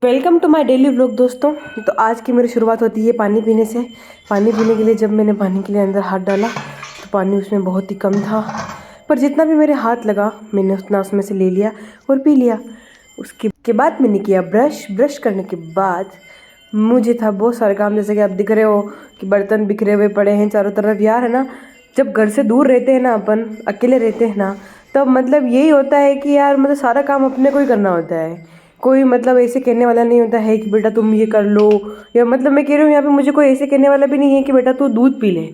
Welcome to my daily vlog दोस्तों। तो आज की मेरी शुरुआत होती है पानी पीने से। पानी पीने के लिए जब मैंने पानी के लिए अंदर हाथ डाला तो पानी उसमें बहुत ही कम था, पर जितना भी मेरे हाथ लगा मैंने उतना उसमें से ले लिया और पी लिया। उसके बाद मैंने किया ब्रश करने के बाद मुझे था बहुत सारे काम, जैसे कि आप दिख रहे हो कि बर्तन बिखरे हुए पड़े हैं चारों तरफ। यार है ना, जब घर से दूर रहते हैं ना, अपन अकेले रहते हैं ना, तब मतलब यही होता है कि यार मतलब सारा काम अपने को ही करना होता है। कोई मतलब ऐसे कहने वाला नहीं होता है कि बेटा तुम ये कर लो, या मतलब मैं कह रही हूँ यहाँ पे मुझे कोई ऐसे कहने वाला भी नहीं है कि बेटा तू दूध पी ले।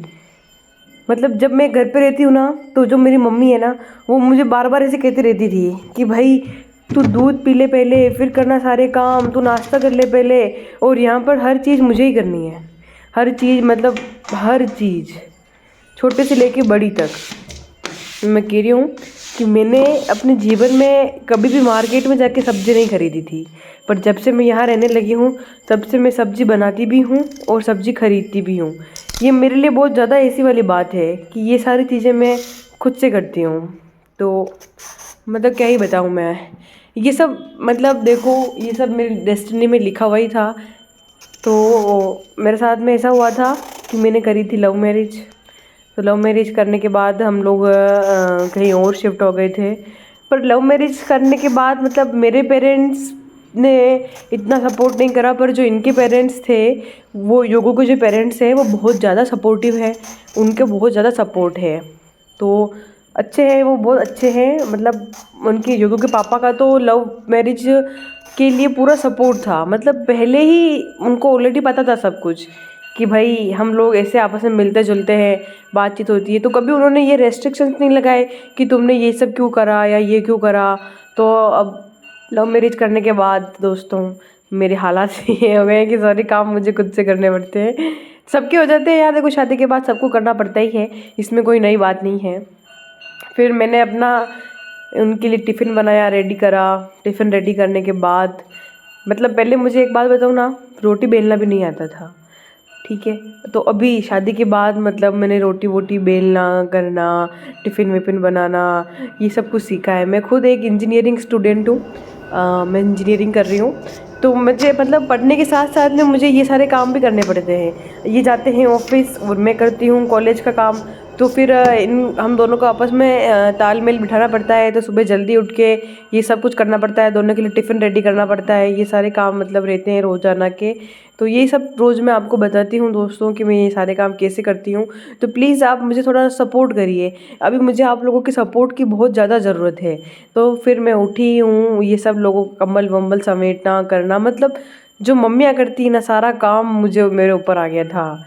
मतलब जब मैं घर पे रहती हूँ ना, तो जो मेरी मम्मी है ना, वो मुझे बार बार ऐसे कहती रहती थी कि भाई तू दूध पी ले पहले, फिर करना सारे काम, तू नाश्ता कर ले पहले। और यहाँ पर हर चीज़ मुझे ही करनी है, हर चीज़, मतलब हर चीज़, छोटे से लेके बड़ी तक। मैं कह रही हूँ कि मैंने अपने जीवन में कभी भी मार्केट में जाके सब्ज़ी नहीं खरीदी थी, पर जब से मैं यहाँ रहने लगी हूँ तब से मैं सब्ज़ी बनाती भी हूँ और सब्ज़ी खरीदती भी हूँ। ये मेरे लिए बहुत ज़्यादा ऐसी वाली बात है कि ये सारी चीज़ें मैं खुद से करती हूँ। तो मतलब क्या ही बताऊँ मैं, ये सब मतलब देखो, ये सब मेरी डेस्टिनी में लिखा हुआ ही था। तो मेरे साथ में ऐसा हुआ था कि मैंने करी थी लव मैरिज। तो लव मैरिज करने के बाद हम लोग कहीं और शिफ्ट हो गए थे। पर लव मैरिज करने के बाद मतलब मेरे पेरेंट्स ने इतना सपोर्ट नहीं करा, पर जो इनके पेरेंट्स थे, वो योगो के जो पेरेंट्स हैं वो बहुत ज़्यादा सपोर्टिव है, उनके बहुत ज़्यादा सपोर्ट है। तो अच्छे हैं, वो बहुत अच्छे हैं। मतलब उनके योगो के पापा का तो लव मैरिज के लिए पूरा सपोर्ट था, मतलब पहले ही उनको ऑलरेडी पता था सब कुछ कि भाई हम लोग ऐसे आपस में मिलते जुलते हैं, बातचीत होती है। तो कभी उन्होंने ये रेस्ट्रिक्शंस नहीं लगाए कि तुमने ये सब क्यों करा या ये क्यों करा। तो अब लव मैरिज करने के बाद दोस्तों मेरे हालात ये हो गए हैं कि सारे काम मुझे खुद से करने पड़ते हैं। सबके हो जाते हैं यार, देखो शादी के बाद सबको करना पड़ता ही है, इसमें कोई नई बात नहीं है। फिर मैंने अपना उनके लिए टिफ़िन बनाया, रेडी करा। टिफ़िन रेडी करने के बाद मतलब पहले मुझे एक बात बताऊँ ना, रोटी बेलना भी नहीं आता था, ठीक है। तो अभी शादी के बाद मतलब मैंने रोटी वोटी बेलना करना, टिफ़िन विफ़िन बनाना, ये सब कुछ सीखा है। मैं खुद एक इंजीनियरिंग स्टूडेंट हूँ, मैं इंजीनियरिंग कर रही हूँ। तो मुझे मतलब पढ़ने के साथ साथ में मुझे ये सारे काम भी करने पड़ते हैं। ये जाते हैं ऑफिस और मैं करती हूँ कॉलेज का काम। तो फिर इन हम दोनों को आपस में तालमेल बिठाना पड़ता है। तो सुबह जल्दी उठ के ये सब कुछ करना पड़ता है, दोनों के लिए टिफ़िन रेडी करना पड़ता है, ये सारे काम मतलब रहते हैं रोज़ाना के। तो ये सब रोज़ मैं आपको बताती हूँ दोस्तों कि मैं ये सारे काम कैसे करती हूँ। तो प्लीज़ आप मुझे थोड़ा सपोर्ट करिए, अभी मुझे आप लोगों के सपोर्ट की बहुत ज़्यादा ज़रूरत है। तो फिर मैं उठी हूँ, ये सब लोगों को कम्बल वम्बल समेटना करना, मतलब जो मम्मियाँ करती हैं ना सारा काम मुझे मेरे ऊपर आ गया था।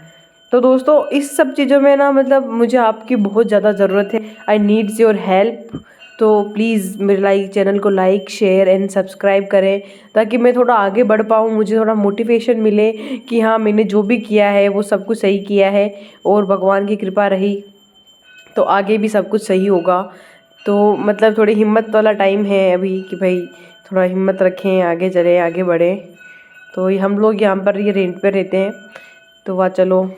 तो दोस्तों इस सब चीज़ों में ना मतलब मुझे आपकी बहुत ज़्यादा ज़रूरत है, आई नीड्स योर हेल्प। तो प्लीज़ मेरे चैनल को लाइक शेयर एंड सब्सक्राइब करें, ताकि मैं थोड़ा आगे बढ़ पाऊँ, मुझे थोड़ा मोटिवेशन मिले कि हाँ मैंने जो भी किया है वो सब कुछ सही किया है और भगवान की कृपा रही तो आगे भी सब कुछ सही होगा। तो मतलब थोड़ी हिम्मत वाला टाइम है अभी कि भाई थोड़ा हिम्मत रखें, आगे चलें, आगे बढ़ें। तो ये हम लोग यहाँ पर ये रेंट पे रहते हैं। तो वह चलो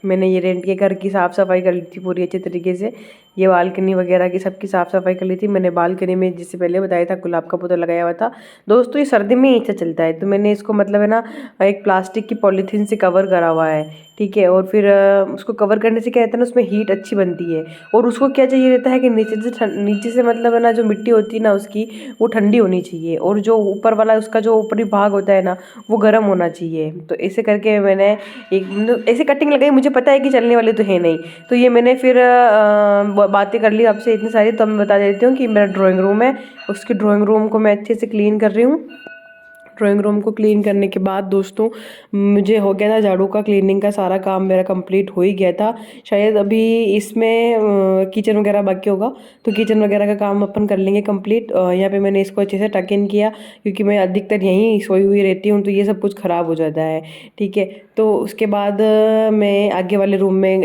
मैंने ये रेंट के घर की साफ़ सफाई कर ली थी पूरी अच्छे तरीके से। ये बालकनी वगैरह की सबकी साफ़ सफाई कर ली थी मैंने। बालकनी में जिससे पहले बताया था गुलाब का पौधा लगाया हुआ था दोस्तों। ये सर्दी में ही अच्छा चलता है, तो मैंने इसको मतलब है ना एक प्लास्टिक की पॉलीथीन से कवर करा हुआ है, ठीक है। और फिर उसको कवर करने से क्या रहता है ना, उसमें हीट अच्छी बनती है। और उसको क्या चाहिए रहता है कि नीचे से मतलब है ना जो मिट्टी होती है ना उसकी, वो ठंडी होनी चाहिए, और जो ऊपर वाला उसका जो ऊपरी भाग होता है ना वो गर्म होना चाहिए। तो ऐसे करके मैंने एक मतलब ऐसे कटिंग लगाई, मुझे पता है कि चलने वाली तो है नहीं। तो ये मैंने फिर बातें कर ली आपसे इतनी सारी, तो मैं बता देती हूँ कि मेरा ड्राइंग रूम है, उसकी ड्राइंग रूम को मैं अच्छे से क्लीन कर रही हूँ। ड्राइंग रूम को क्लीन करने के बाद दोस्तों मुझे हो गया था झाड़ू का, क्लीनिंग का सारा काम मेरा कंप्लीट हो ही गया था। शायद अभी इसमें किचन वगैरह बाकी होगा, तो किचन वगैरह का काम अपन कर लेंगे कंप्लीट। यहाँ पे मैंने इसको अच्छे से टक इन किया, क्योंकि मैं अधिकतर यहीं सोई हुई रहती हूँ, तो ये सब कुछ ख़राब हो जाता है, ठीक है। तो उसके बाद मैं आगे वाले रूम में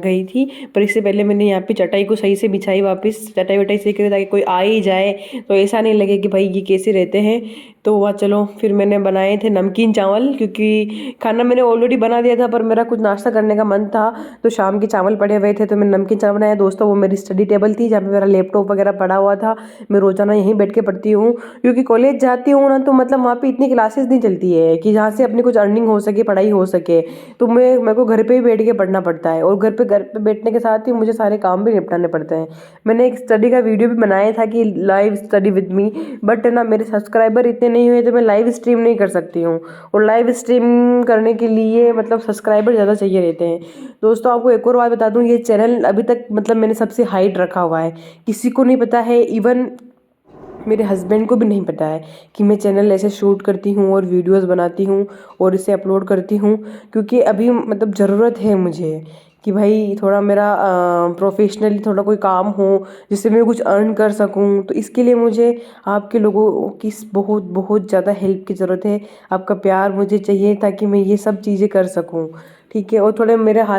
गई थी, पर इससे पहले मैंने यहाँ पे चटाई को सही से बिछाई, वापस चटाई वटाई सही करी ताकि कोई आ ही जाए तो ऐसा नहीं लगे कि भाई ये कैसे रहते हैं। तो हुआ चलो फिर मैंने बनाए थे नमकीन चावल, क्योंकि खाना मैंने ऑलरेडी बना दिया था पर मेरा कुछ नाश्ता करने का मन था, तो शाम के चावल पड़े हुए थे तो मैंने नमकीन चावल बनाया दोस्तों। वो मेरी स्टडी टेबल थी जहाँ पे मेरा लैपटॉप वगैरह पड़ा हुआ था। मैं रोजाना यहीं बैठ के पढ़ती हूँ, क्योंकि कॉलेज जाती हूँ ना, तो मतलब वहाँ पे इतनी क्लासेस नहीं चलती है कि जहाँ से अपनी कुछ अर्निंग हो सके, पढ़ाई हो सके। तो मेरे को घर पे ही बैठ के पढ़ना पड़ता है, और घर पे बैठने के साथ ही मुझे सारे काम भी निपटाने पड़ते हैं। मैंने एक स्टडी का वीडियो भी बनाया था कि live study with me, but ना मेरे सब्सक्राइबर इतने नहीं हुए तो मैं लाइव स्ट्रीम नहीं कर सकती हूँ, और लाइव स्ट्रीम करने के लिए मतलब सब्सक्राइबर ज़्यादा चाहिए रहते हैं। दोस्तों आपको एक और बात बता दूँ, ये चैनल अभी तक मतलब मैंने सबसे हाइट रखा हुआ है, किसी को नहीं पता है, इवन मेरे हस्बैंड को भी नहीं पता है कि मैं चैनल ऐसे शूट करती हूँ और वीडियोस बनाती हूँ और इसे अपलोड करती हूँ। क्योंकि अभी मतलब ज़रूरत है मुझे कि भाई थोड़ा मेरा प्रोफेशनली थोड़ा कोई काम हो जिससे मैं कुछ अर्न कर सकूँ। तो इसके लिए मुझे आपके लोगों की बहुत बहुत ज़्यादा हेल्प की ज़रूरत है। आपका प्यार मुझे चाहिए ताकि मैं ये सब चीज़ें कर सकूँ, ठीक है। और थोड़े मेरे हाथ